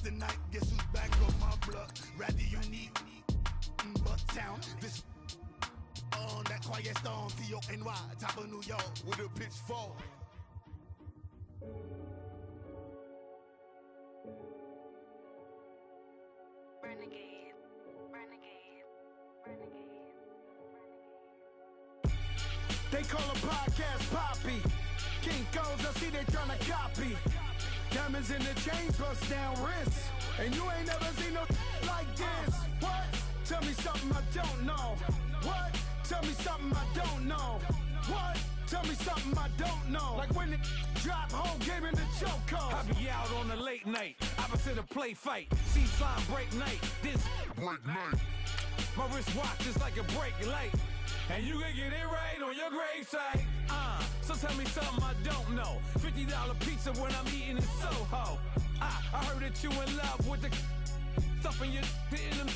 tonight. Guess who's back on my block? Rather unique, but town. This on that quiet storm. T-O-N-Y, top of New York with a pitchfork. Renegade, renegade, renegade, renegade. They call a podcast Poppy. Kinkos, I see they tryna copy. Diamonds in the chains, bust down wrists. And you ain't never seen no like this. What? Tell me something I don't know. What? Tell me something I don't know. What? Tell me something I don't know. Like when it drop, whole game in the chokehold. I be out on a late night, opposite a play fight. See sign break night, this break night. My wristwatch is like a brake light. And you can get it right on your gravesite. So tell me something I don't know. $50 pizza when I'm eating in Soho. I heard that you in love with the stuff in your in them.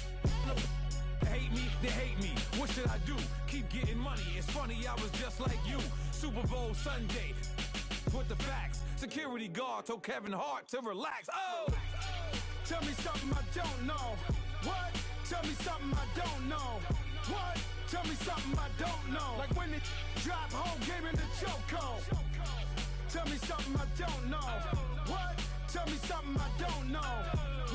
Hate me, they hate me. What should I do? Keep getting money. It's funny, I was just like you. Super Bowl Sunday. With the facts. Security guard told Kevin Hart to relax. Oh! Tell me something I don't know. What? Tell me something I don't know. What? Tell me something I don't know. Like when it drop, whole game in the chokehold. Tell me something I don't know. What? Tell me something I don't know.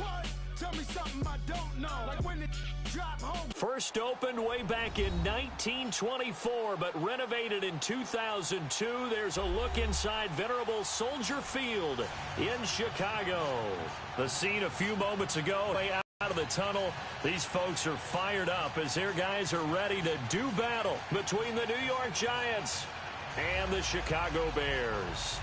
What? Tell me something I don't know. Like when it drop, home. First opened way back in 1924, but renovated in 2002. There's a look inside venerable Soldier Field in Chicago. The scene a few moments ago. Way out of the tunnel. These folks are fired up as their guys are ready to do battle between the New York Giants and the Chicago Bears.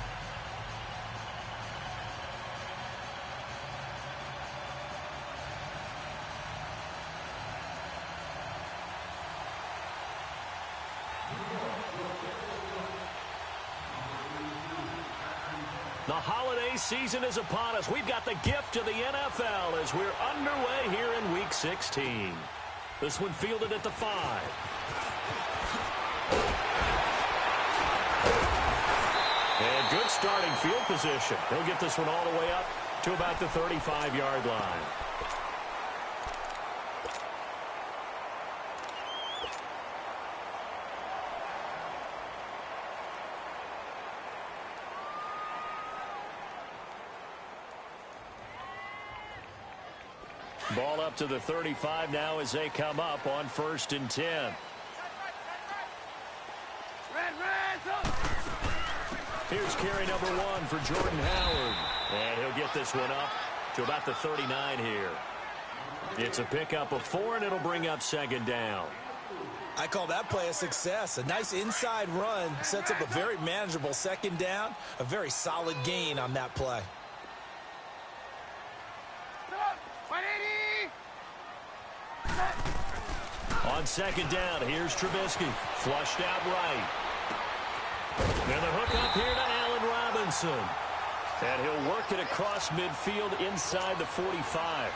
The holiday season is upon us. We've got the gift of the NFL as we're underway here in Week 16. This one fielded at the 5. And good starting field position. He'll get this one all the way up to about the 35-yard line. Ball up to the 35 now as they come up on 1st and 10. Here's carry number 1 for Jordan Howard. And he'll get this one up to about the 39 here. It's a pickup of 4, and it'll bring up 2nd down. I call that play a success. A nice inside run sets up a very manageable 2nd down. A very solid gain on that play. On 2nd down, here's Trubisky. Flushed out right. And the hook up here to Allen Robinson. And he'll work it across midfield inside the 45.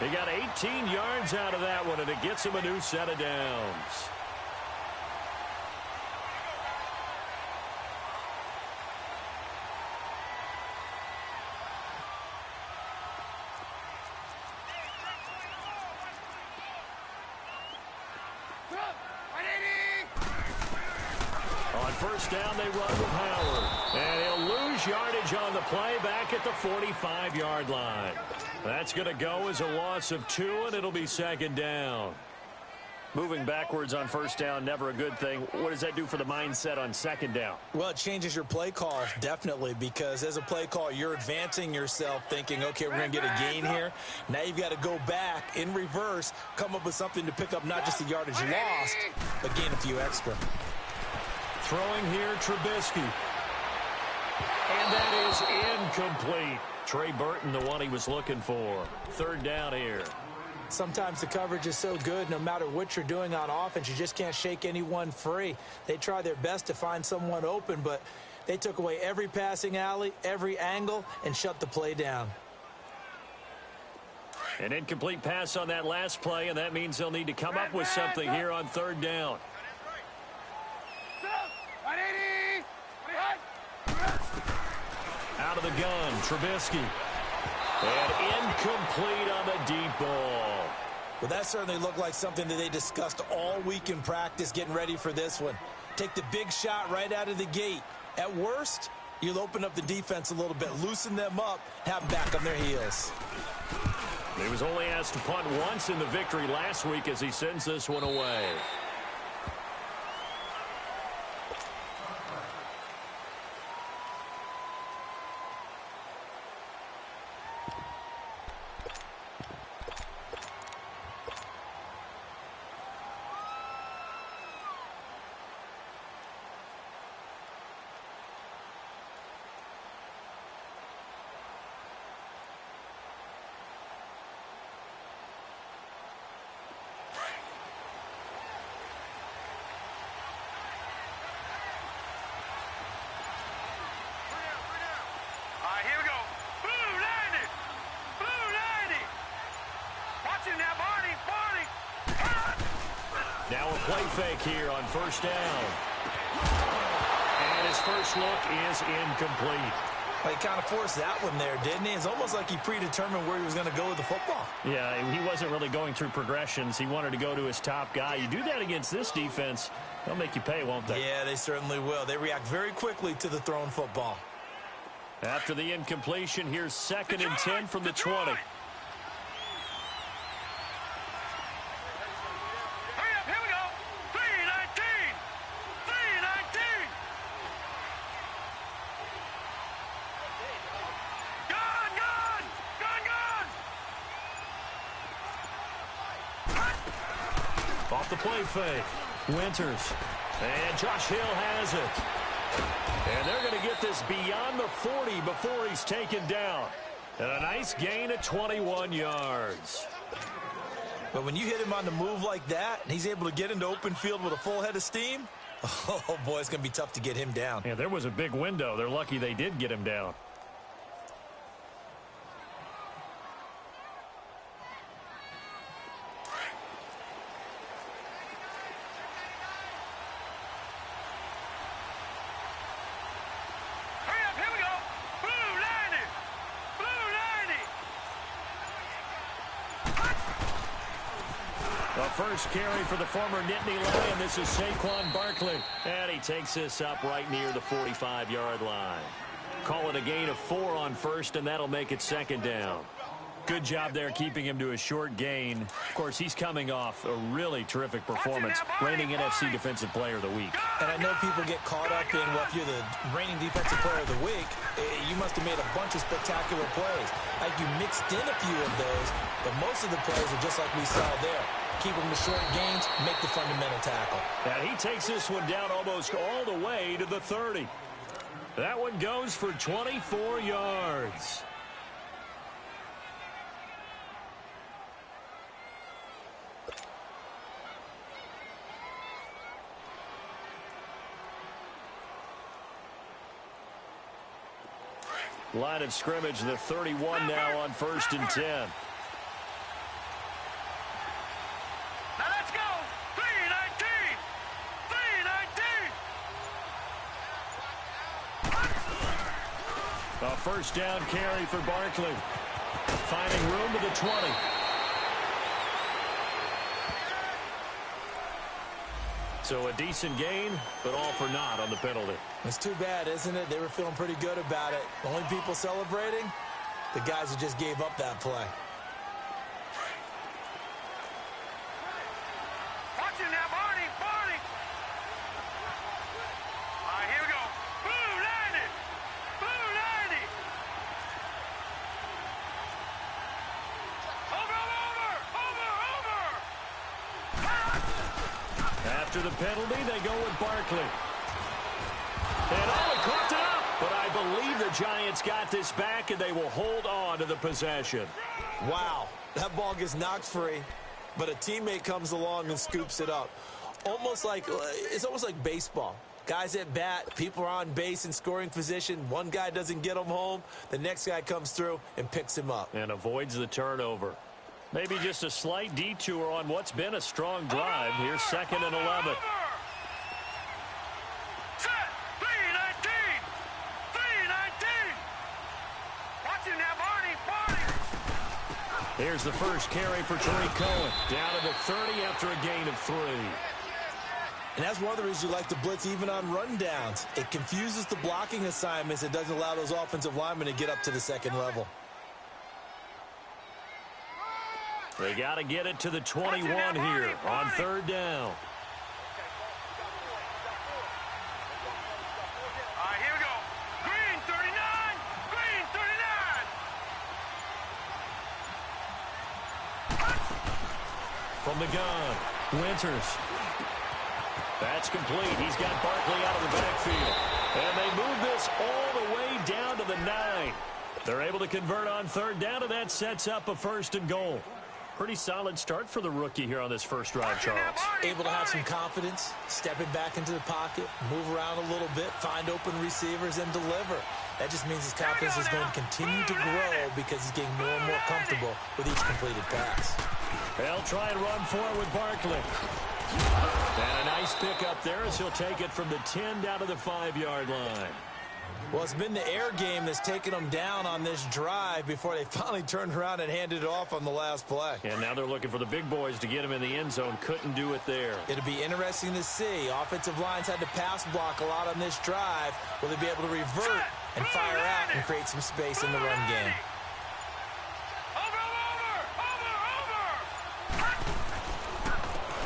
He got 18 yards out of that one, and it gets him a new set of downs. On 1st down, they run with Howard. And he'll lose yardage on the play back at the 45-yard line. That's going to go as a loss of 2, and it'll be 2nd down. Moving backwards on 1st down, never a good thing. What does that do for the mindset on 2nd down? Well, it changes your play call, definitely, because as a play call, you're advancing yourself thinking, okay, we're going to get a gain here. Now you've got to go back in reverse, come up with something to pick up not just the yardage lost, but gain a few extra. Throwing here, Trubisky. And that is incomplete. Trey Burton, the one he was looking for. 3rd down here. Sometimes the coverage is so good, no matter what you're doing on offense, you just can't shake anyone free. They try their best to find someone open, but they took away every passing alley, every angle, and shut the play down. An incomplete pass on that last play, and that means they'll need to come up with something here on 3rd down. Out of the gun, Trubisky. And incomplete on the deep ball. Well, that certainly looked like something that they discussed all week in practice getting ready for this one. Take the big shot right out of the gate. At worst, you'll open up the defense a little bit, loosen them up, have them back on their heels. He was only asked to punt once in the victory last week as he sends this one away. Now a play fake here on first down. And his first look is incomplete. Well, he kind of forced that one there, didn't he? It's almost like he predetermined where he was going to go with the football. Yeah, he wasn't really going through progressions. He wanted to go to his top guy. You do that against this defense, they'll make you pay, won't they? Yeah, they certainly will. They react very quickly to the thrown football. After the incompletion, here's 2nd and 10 from the 20. Off the play fake. Winters. And Josh Hill has it. And they're going to get this beyond the 40 before he's taken down. And a nice gain of 21 yards. But when you hit him on the move like that, and he's able to get into open field with a full head of steam, oh, boy, it's going to be tough to get him down. Yeah, there was a big window. They're lucky they did get him down. First carry for the former Nittany Lion. This is Saquon Barkley. And he takes this up right near the 45-yard line. Call it a gain of 4 on first, and that'll make it 2nd down. Good job there keeping him to a short gain. Of course, he's coming off a really terrific performance, reigning NFC Defensive Player of the Week. And I know people get caught up in, well, if you're the reigning Defensive Player of the Week, you must have made a bunch of spectacular plays. Like you mixed in a few of those, but most of the plays are just like we saw there. Keep them to short gains, make the fundamental tackle. And he takes this one down almost all the way to the 30. That one goes for 24 yards. Line of scrimmage, the 31 now on 1st and 10. Now let's go! 3-19! 3-19! A first down carry for Barkley. Finding room to the 20. So a decent gain, but all for naught on the penalty. It's too bad, isn't it? They were feeling pretty good about it. The only people celebrating, the guys who just gave up that play. Watch him now, Barney! Barney! All right, here we go. Blue 90! Blue 90! Over! After the penalty, they go with Barkley. And he caught it up. But I believe the Giants got this back, and they will hold on to the possession. Wow, that ball gets knocked free, but a teammate comes along and scoops it up. It's almost like baseball. Guys at bat, people are on base in scoring position. One guy doesn't get him home. The next guy comes through and picks him up. And avoids the turnover. Maybe just a slight detour on what's been a strong drive. Here's 2nd and 11. Set! 3-19! 3-19! Watch him now, Barney! Barney! Here's the first carry for Tariq Cohen. Down to the 30 after a gain of 3. And that's one of the reasons you like to blitz even on rundowns. It confuses the blocking assignments. It doesn't allow those offensive linemen to get up to the second level. They got to get it to the 21 here on 3rd down. All right, here we go. Green 39. Green 39. From the gun, Winters. That's complete. He's got Barkley out of the backfield. And they move this all the way down to the 9. They're able to convert on 3rd down, and that sets up a 1st and goal. Pretty solid start for the rookie here on this first drive, Charles. Able to have some confidence, stepping back into the pocket, move around a little bit, find open receivers, and deliver. That just means his confidence is going to continue to grow because he's getting more and more comfortable with each completed pass. They'll try and run for it with Barkley. And a nice pickup there as he'll take it from the 10 down to the 5-yard line. Well, it's been the air game that's taken them down on this drive before they finally turned around and handed it off on the last play. And now they're looking for the big boys to get him in the end zone. Couldn't do it there. It'll be interesting to see. Offensive lines had to pass block a lot on this drive. Will they be able to revert and fire out and create some space in the run game?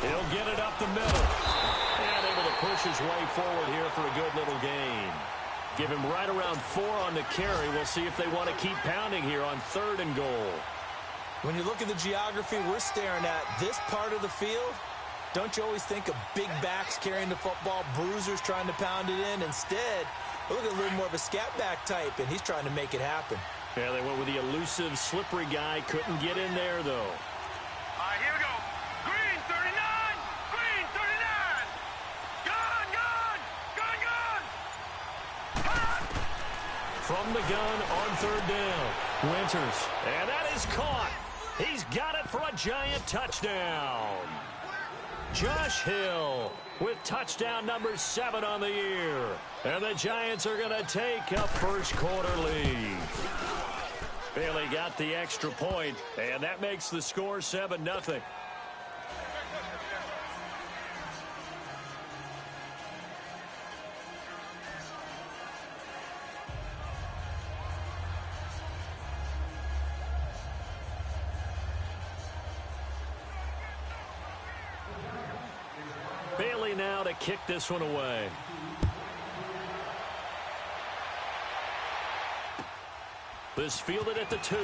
He'll get it up the middle. And able to push his way forward here for a good little gain. Give him right around 4 on the carry. We'll see if they want to keep pounding here on 3rd and goal. When you look at the geography we're staring at, this part of the field, don't you always think of big backs carrying the football, bruisers trying to pound it in? Instead, look at a little more of a scat back type, and he's trying to make it happen. Yeah, they went with the elusive, slippery guy. Couldn't get in there, though. All right, here we go. Green 39. Green 39. Gun, gun. Gun, gun. From the gun on 3rd down. Winters. And that is caught. He's got it for a giant touchdown. Josh Hill with touchdown number 7 on the year. And the Giants are going to take a first quarter lead. Bailey got the extra point, and that makes the score 7-0. Bailey now to kick this one away. This fielded at the 2.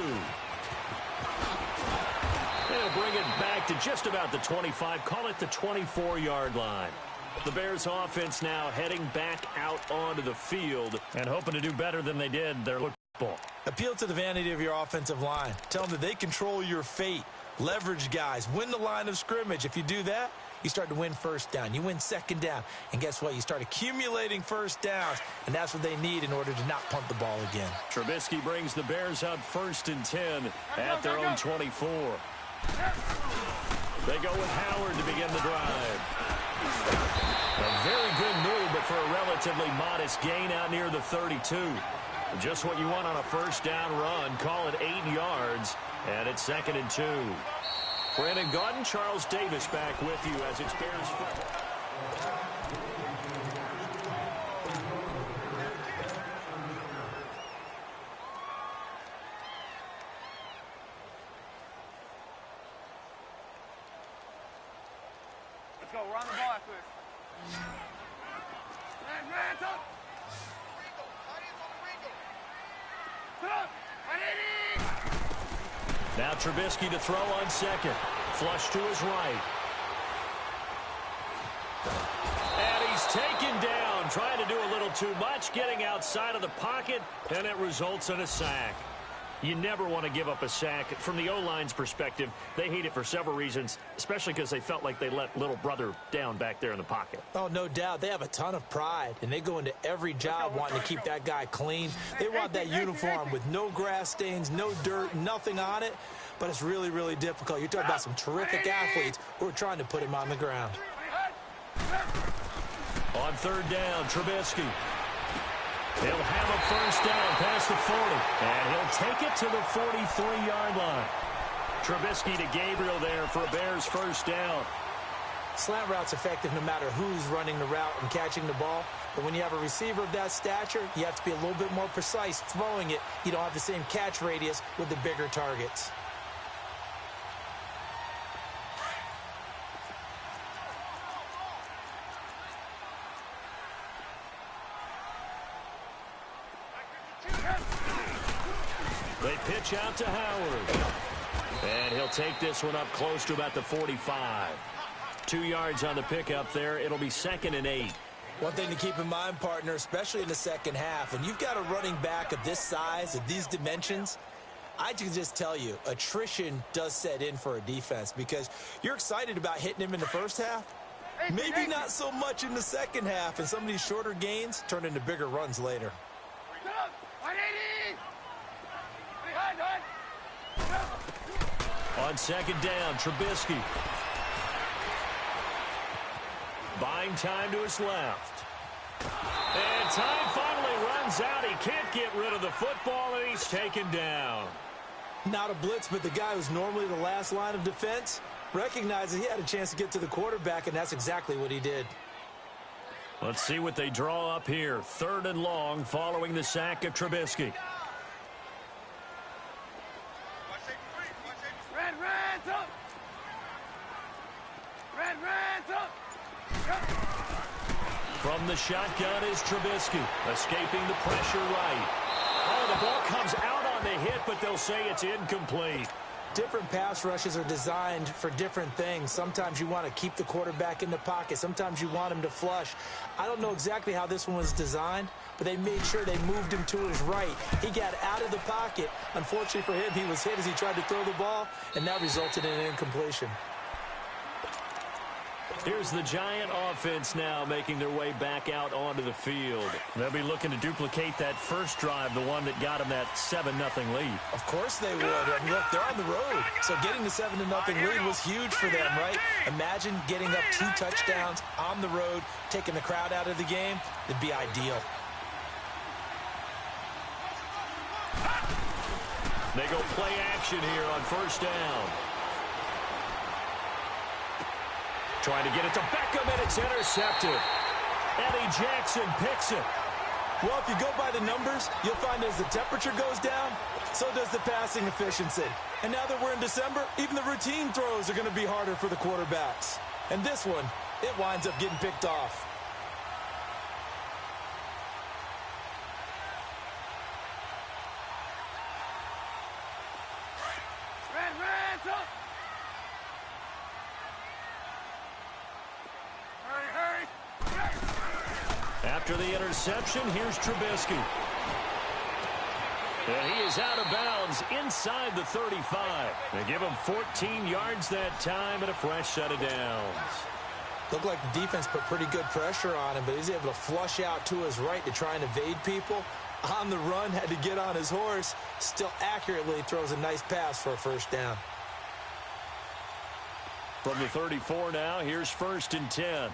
They'll bring it back to just about the 25. Call it the 24-yard line. The Bears offense now heading back out onto the field and hoping to do better than they did their football. Appeal to the vanity of your offensive line. Tell them that they control your fate. Leverage guys. Win the line of scrimmage. If you do that, you start to win 1st down. You win 2nd down. And guess what? You start accumulating 1st downs. And that's what they need in order to not punt the ball again. Trubisky brings the Bears up 1st and 10 at their own 24. They go with Howard to begin the drive. A very good move, but for a relatively modest gain out near the 32. Just what you want on a 1st down run. Call it 8 yards, and it's 2nd and 2. Brandon Gaudin, Charles Davis back with you as it's Bears football. Let's go. Run the ball after this. Hands up. Now Trubisky to throw on 2nd. Flush to his right. And he's taken down, trying to do a little too much, getting outside of the pocket, and it results in a sack. You never want to give up a sack. From the O-line's perspective, they hate it for several reasons, especially because they felt like they let little brother down back there in the pocket. Oh, no doubt. They have a ton of pride, and they go into every job wanting to keep that guy clean. They want that uniform with no grass stains, no dirt, nothing on it, but it's really, really difficult. You're talking about some terrific athletes who are trying to put him on the ground. On 3rd down, Trubisky. He'll have a 1st down past the 40, and he'll take it to the 43-yard line. Trubisky to Gabriel there for a Bears first down. Slant route's effective no matter who's running the route and catching the ball. But when you have a receiver of that stature, you have to be a little bit more precise throwing it. You don't have the same catch radius with the bigger targets. They pitch out to Howard. And he'll take this one up close to about the 45. 2 yards on the pickup there. It'll be 2nd and 8. One thing to keep in mind, partner, especially in the second half, when you've got a running back of this size, of these dimensions, I can just tell you, attrition does set in for a defense because you're excited about hitting him in the first half. Maybe not so much in the second half, and some of these shorter gains turn into bigger runs later. On 2nd down, Trubisky. Buying time to his left. And time finally runs out. He can't get rid of the football, and he's taken down. Not a blitz, but the guy who's normally the last line of defense recognized that he had a chance to get to the quarterback, and that's exactly what he did. Let's see what they draw up here. 3rd and long following the sack of Trubisky. From the shotgun is Trubisky, escaping the pressure right. Oh, the ball comes out on the hit, but they'll say it's incomplete. Different pass rushes are designed for different things. Sometimes you want to keep the quarterback in the pocket. Sometimes you want him to flush. I don't know exactly how this one was designed, but they made sure they moved him to his right. He got out of the pocket. Unfortunately for him, he was hit as he tried to throw the ball, and that resulted in an incompletion. Here's the Giant offense now making their way back out onto the field. They'll be looking to duplicate that first drive, the one that got them that 7-0 lead. Of course they would. And look, they're on the road. So getting the 7-0 lead was huge for them, right? Imagine getting up 2 touchdowns on the road, taking the crowd out of the game. It'd be ideal. They go play action here on first down. Trying to get it to Beckham, and it's intercepted. Eddie Jackson picks it. Well, if you go by the numbers, you'll find as the temperature goes down, so does the passing efficiency. And now that we're in December, even the routine throws are going to be harder for the quarterbacks. And this one, it winds up getting picked off. After the interception, here's Trubisky. And he is out of bounds inside the 35. They give him 14 yards that time and a fresh set of downs. Looked like the defense put pretty good pressure on him, but he's able to flush out to his right to try and evade people. On the run, had to get on his horse. Still accurately throws a nice pass for a first down. From the 34 now, here's 1st and 10.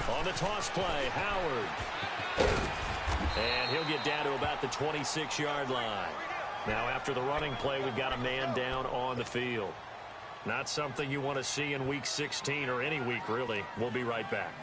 On the toss play, Howard. And he'll get down to about the 26-yard line. Now, after the running play, we've got a man down on the field. Not something you want to see in Week 16 or any week, really. We'll be right back.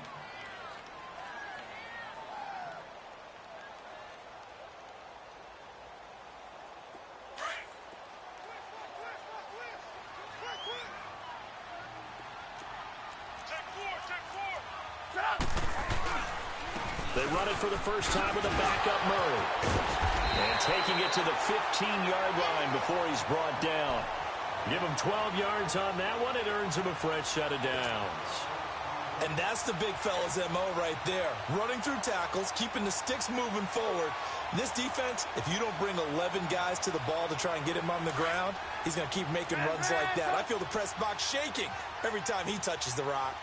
They run it for the first time with a backup Murray. And taking it to the 15-yard line before he's brought down. Give him 12 yards on that one. It earns him a fresh set of downs. And that's the big fella's MO right there. Running through tackles, keeping the sticks moving forward. This defense, if you don't bring 11 guys to the ball to try and get him on the ground, he's going to keep making runs like that. I feel the press box shaking every time he touches the rock.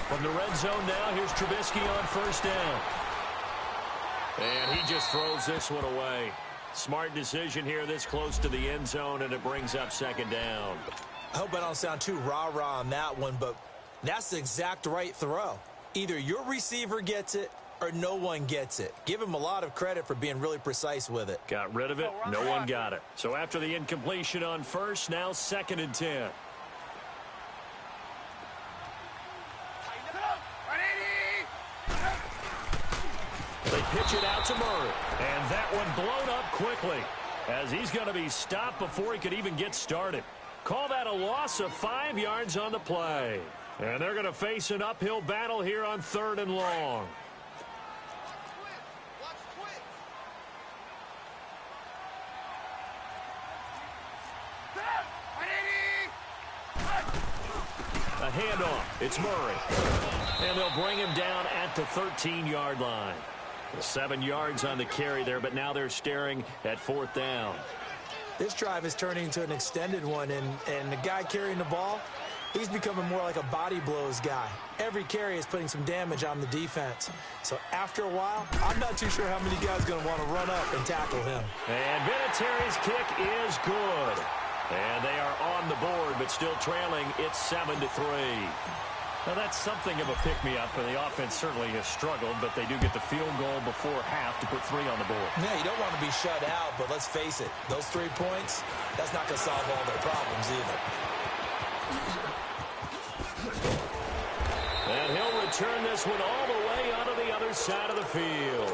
From the red zone now, here's Trubisky on first down. And he just throws this one away. Smart decision here this close to the end zone, and it brings up second down. I hope I don't sound too rah-rah on that one, but that's the exact right throw. Either your receiver gets it or no one gets it. Give him a lot of credit for being really precise with it. Got rid of it. No one got it. So after the incompletion on first, now 2nd and 10. They pitch it out to Murray. And that one blown up quickly as he's going to be stopped before he could even get started. Call that a loss of 5 yards on the play. And they're going to face an uphill battle here on 3rd and long. A handoff. It's Murray. And they'll bring him down at the 13-yard line. 7 yards on the carry there, but now they're staring at 4th down. This drive is turning into an extended one, and the guy carrying the ball, he's becoming more like a body blows guy. Every carry is putting some damage on the defense. So after a while, I'm not too sure how many guys are going to want to run up and tackle him. And Vinatieri's kick is good. And they are on the board, but still trailing. It's 7-3. Now, that's something of a pick-me-up, and the offense certainly has struggled, but they do get the field goal before half to put 3 on the board. Yeah, you don't want to be shut out, but let's face it, those 3 points, that's not going to solve all their problems either. And he'll return this one all the way onto the other side of the field.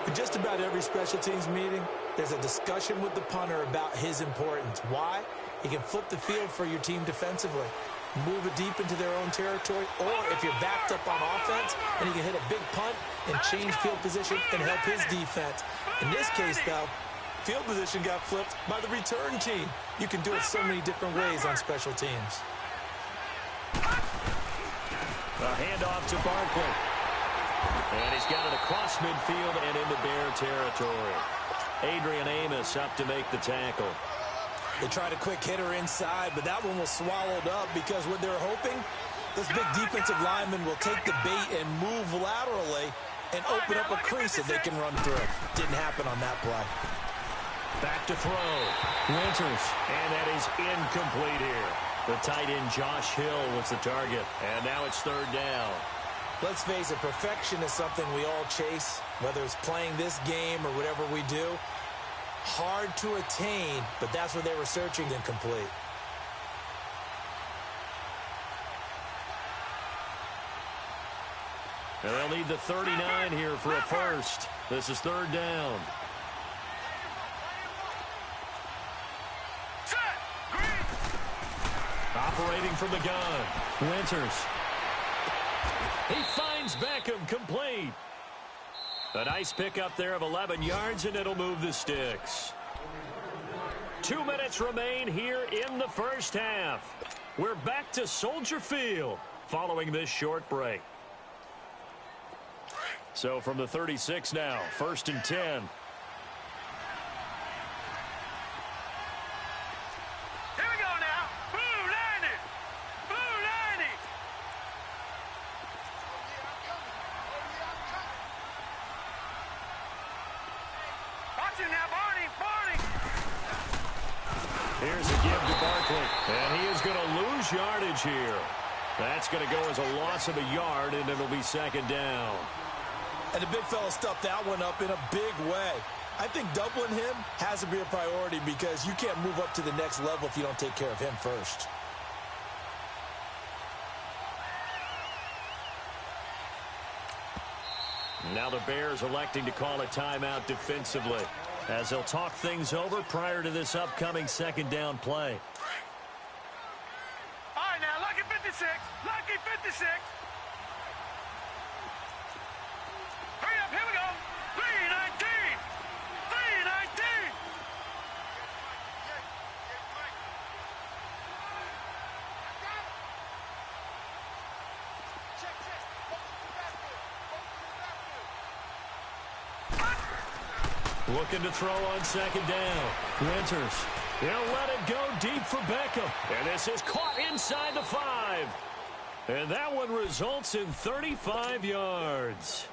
In just about every special teams meeting, there's a discussion with the punter about his importance. Why? He can flip the field for your team defensively, move it deep into their own territory, or if you're backed up on offense, and he can hit a big punt and change field position and help his defense. In this case, though, field position got flipped by the return team. You can do it so many different ways on special teams. A handoff to Barkley. And he's got it across midfield and into Bear territory. Adrian Amos up to make the tackle. They tried a quick hitter inside, but that one was swallowed up because what they're hoping, this big defensive lineman will take the bait and move laterally and open up a crease that they can run through. Didn't happen on that play. Back to throw. Winters. And that is incomplete here. The tight end Josh Hill was the target. And now it's 3rd down. Let's face it, perfection is something we all chase, whether it's playing this game or whatever we do. Hard to attain, but that's what they were searching and complete. And they'll need the 39 here for a first. This is 3rd down. Operating from the gun. Winters. He finds Beckham complete. A nice pickup there of 11 yards, and it'll move the sticks. 2 minutes remain here in the first half. We're back to Soldier Field following this short break. So from the 36 now, 1st and 10. Here's a give to Barkley, and he is going to lose yardage here. That's going to go as a loss of a yard, and it'll be 2nd down. And the big fella stuffed that one up in a big way. I think doubling him has to be a priority because you can't move up to the next level if you don't take care of him first. Now the Bears electing to call a timeout defensively as they'll talk things over prior to this upcoming 2nd down play. All right, now, lucky 56. Lucky 56. Hurry up, here we go. 319. 319. Looking to throw on 2nd down. Winters. He'll let it go deep for Beckham. And this is caught inside the 5. And that one results in 35 yards.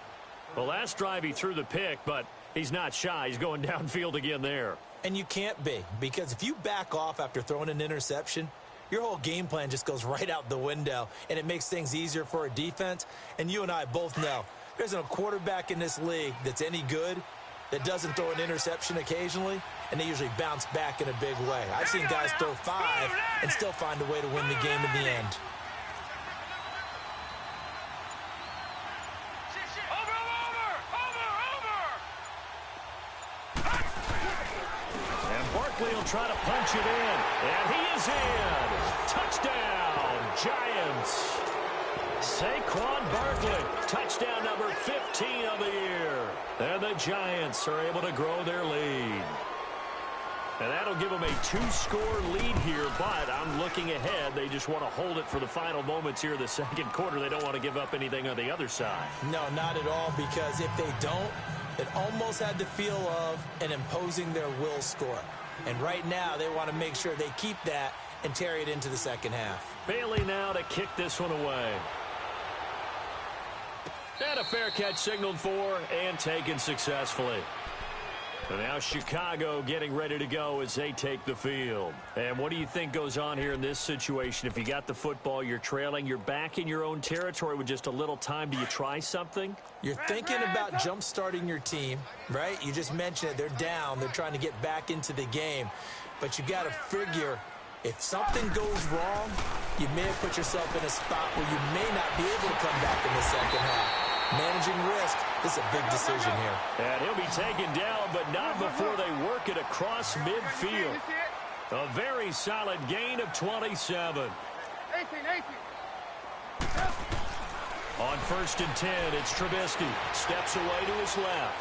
The last drive he threw the pick, but he's not shy. He's going downfield again there. And you can't be, because if you back off after throwing an interception, your whole game plan just goes right out the window, and it makes things easier for a defense. And you and I both know there isn't a quarterback in this league that's any good that doesn't throw an interception occasionally, and they usually bounce back in a big way. I've seen guys throw 5 and still find a way to win the game in the end. And Barkley will try to punch it in, and he is in. Touchdown, Giants. Saquon Barkley, touchdown number 15 of the year. And the Giants are able to grow their lead. And that'll give them a 2-score lead here, but I'm looking ahead. They just want to hold it for the final moments here of the second quarter. They don't want to give up anything on the other side. No, not at all, because if they don't, it almost had the feel of an imposing their will score. And right now, they want to make sure they keep that and carry it into the second half. Bailey now to kick this one away. And a fair catch signaled for and taken successfully. And now Chicago getting ready to go as they take the field. And what do you think goes on here in this situation? If you got the football, you're trailing, you're back in your own territory with just a little time. Do you try something? You're thinking about jump-starting your team, right? You just mentioned it. They're down. They're trying to get back into the game. But you got to figure, if something goes wrong, you may have put yourself in a spot where you may not be able to come back in the second half. Managing risk is a big decision here. And he'll be taken down, but not before they work it across midfield. A very solid gain of 27. 18. On 1st and 10, it's Trubisky. Steps away to his left.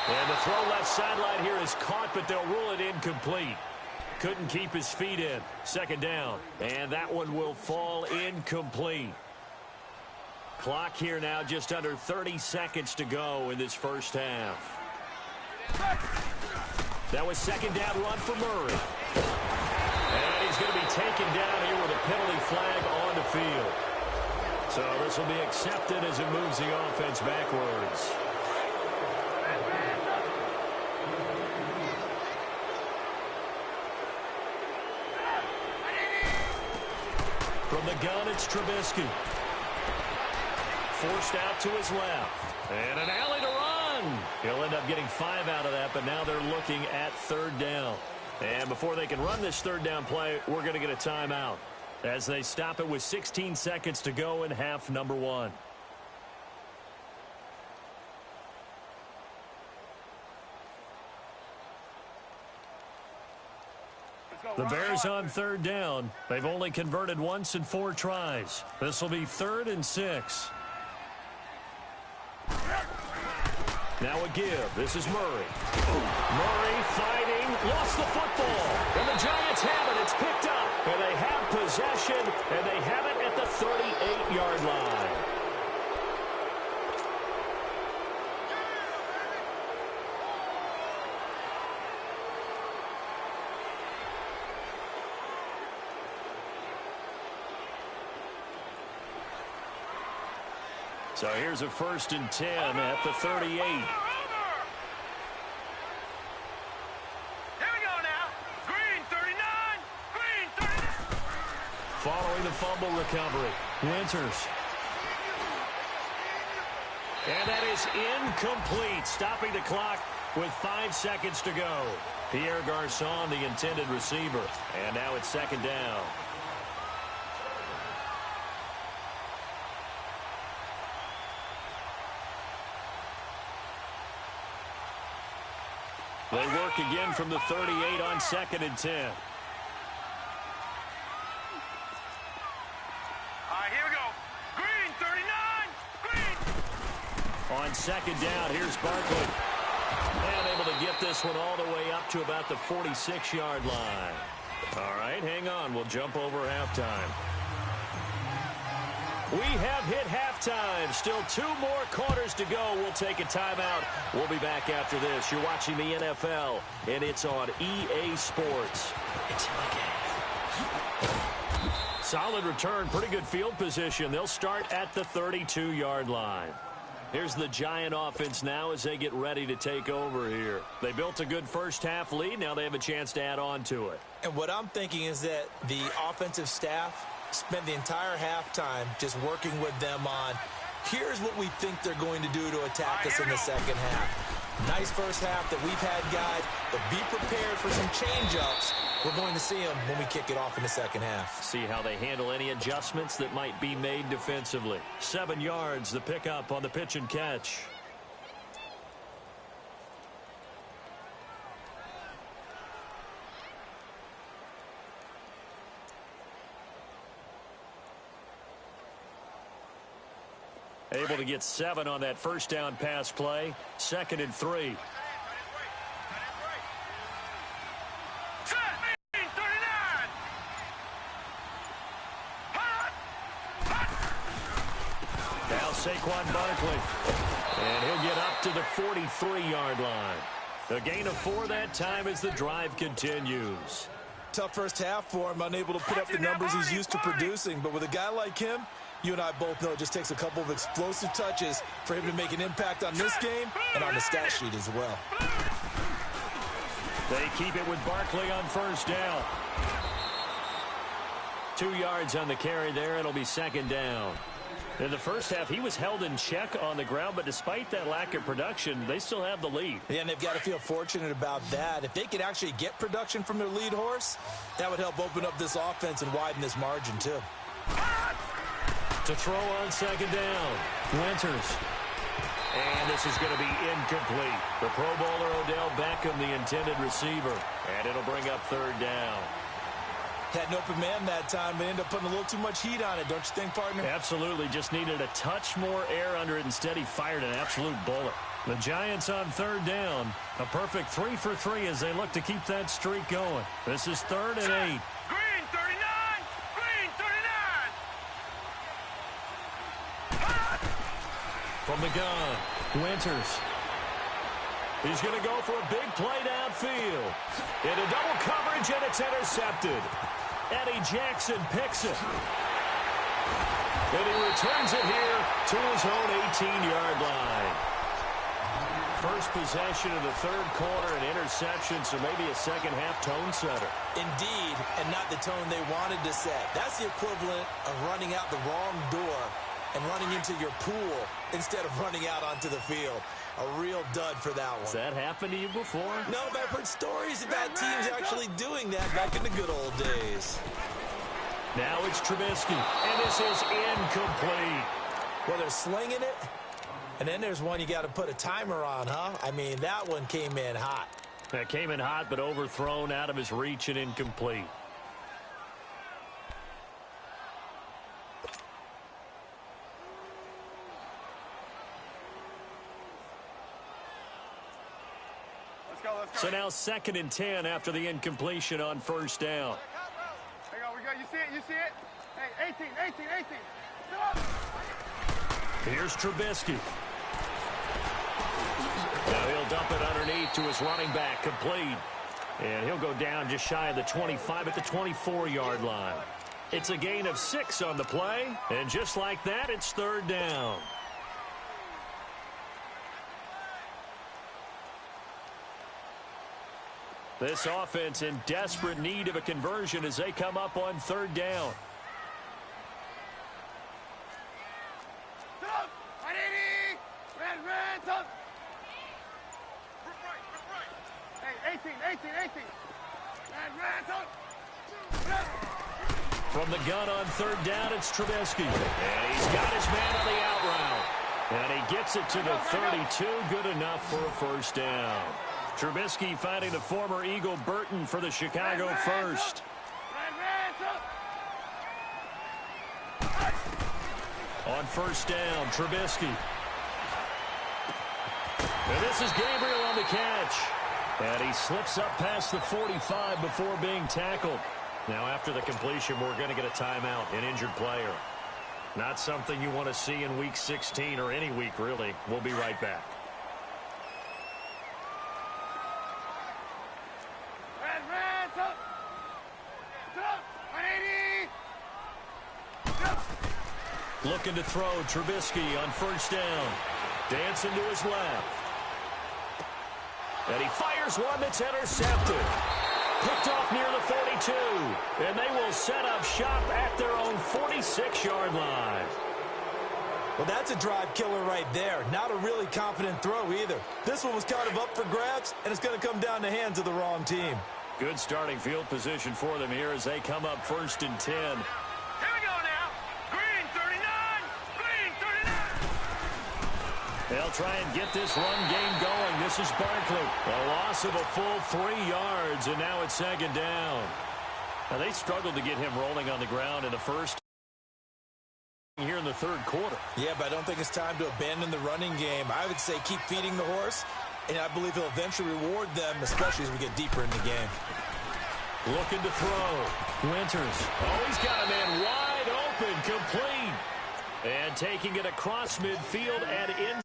And the throw left sideline here is caught, but they'll rule it incomplete. Couldn't keep his feet in. 2nd down. And that one will fall incomplete. Clock here now, just under 30 seconds to go in this first half. That was 2nd down run for Murray. And he's going to be taken down here with a penalty flag on the field. So this will be accepted as it moves the offense backwards. From the gun, it's Trubisky. Forced out to his left. And an alley to run. He'll end up getting 5 out of that, but now they're looking at 3rd down. And before they can run this 3rd down play, we're going to get a timeout as they stop it with 16 seconds to go in half number 1. The Bears on 3rd down. They've only converted once in 4 tries. This will be 3rd and 6. Now a give. This is Murray. Murray fighting. Lost the football. And the Giants have it. It's picked up. And they have possession. And they have it at the 38-yard line. So here's a 1st and 10 at the 38. Here we go now. Green 39. Green 39. Following the fumble recovery, Winters. And that is incomplete, stopping the clock with 5 seconds to go. Pierre Garçon, the intended receiver. And now it's 2nd down. They work again from the 38 on 2nd and 10. All right, here we go. Green 39. Green. On 2nd down, here's Barkley. And able to get this one all the way up to about the 46-yard line. All right, hang on. We'll jump over halftime. We have hit halftime. Still 2 more quarters to go. We'll take a timeout. We'll be back after this. You're watching the NFL, and it's on EA Sports. It's in the game. Solid return. Pretty good field position. They'll start at the 32-yard line. Here's the Giant offense now as they get ready to take over here. They built a good first-half lead. Now they have a chance to add on to it. And what I'm thinking is that the offensive staff spent the entire halftime just working with them on, here's what we think they're going to do to attack us in the second half. Nice first half that we've had, guys, but be prepared for some change-ups. We're going to see them when we kick it off in the second half. See how they handle any adjustments that might be made defensively. 7 yards, the pickup on the pitch and catch. Able to get 7 on that first down pass play. 2nd and 3. Now Saquon Barkley. And he'll get up to the 43-yard line. A gain of 4 that time as the drive continues. Tough first half for him, unable to put up the numbers he's used to producing. But with a guy like him, you and I both know it just takes a couple of explosive touches for him to make an impact on this game and on the stat sheet as well. They keep it with Barkley on first down. 2 yards on the carry there. It'll be 2nd down. In the first half, he was held in check on the ground, but despite that lack of production, they still have the lead. Yeah, and they've got to feel fortunate about that. If they could actually get production from their lead horse, that would help open up this offense and widen this margin too. To throw on 2nd down, Winters. And this is going to be incomplete. The Pro Bowler Odell Beckham, the intended receiver. And it'll bring up 3rd down. Had an open man that time, but ended up putting a little too much heat on it, don't you think, partner? Absolutely. Just needed a touch more air under it. Instead, he fired an absolute bullet. The Giants on 3rd down. A perfect 3 for 3 as they look to keep that streak going. This is 3rd and 8. Green 39! Green 39! From the gun, Winters. He's going to go for a big play downfield. Into double coverage, and it's intercepted. Eddie Jackson picks it. And he returns it here to his own 18-yard line. First possession of the 3rd quarter, an interception, so maybe a second-half tone setter. Indeed, and not the tone they wanted to set. That's the equivalent of running out the wrong door and running into your pool instead of running out onto the field. A real dud for that one. Has that happened to you before? No, but I've heard stories about teams actually doing that back in the good old days. Now it's Trubisky, and this is incomplete. Well, they're slinging it, and then there's one you got to put a timer on, huh? I mean, that one came in hot. That came in hot, but overthrown, out of his reach, and incomplete. So now 2nd and 10 after the incompletion on first down. Hang on, we go. You see it? You see it? Hey, 18. Here's Trubisky. Now he'll dump it underneath to his running back, complete. And he'll go down just shy of the 25 at the 24-yard line. It's a gain of 6 on the play, and just like that, it's 3rd down. This offense in desperate need of a conversion as they come up on 3rd down. From the gun on 3rd down, it's Trubisky. And he's got his man on the out route. And he gets it to the 32. Good enough for a first down. Trubisky finding the former Eagle Burton for the Chicago first. On first down, Trubisky. And this is Gabriel on the catch. And he slips up past the 45 before being tackled. Now after the completion, we're going to get a timeout, an injured player. Not something you want to see in Week 16 or any week, really. We'll be right back. Looking to throw, Trubisky on first down. Dancing to his left. And he fires one that's intercepted. Picked off near the 42. And they will set up shop at their own 46-yard line. Well, that's a drive killer right there. Not a really confident throw either. This one was kind of up for grabs, and it's going to come down the hands of the wrong team. Good starting field position for them here as they come up 1st and 10. Here we go now. Green 39. Green 39. They'll try and get this run game going. This is Barkley. A loss of a full 3 yards, and now it's 2nd down. Now, they struggled to get him rolling on the ground in the first here in the 3rd quarter. Yeah, but I don't think it's time to abandon the running game. I would say keep feeding the horse, and I believe he'll eventually reward them, especially as we get deeper in the game. Looking to throw. Winters. Oh, he's got a man wide open, complete. And taking it across midfield and in.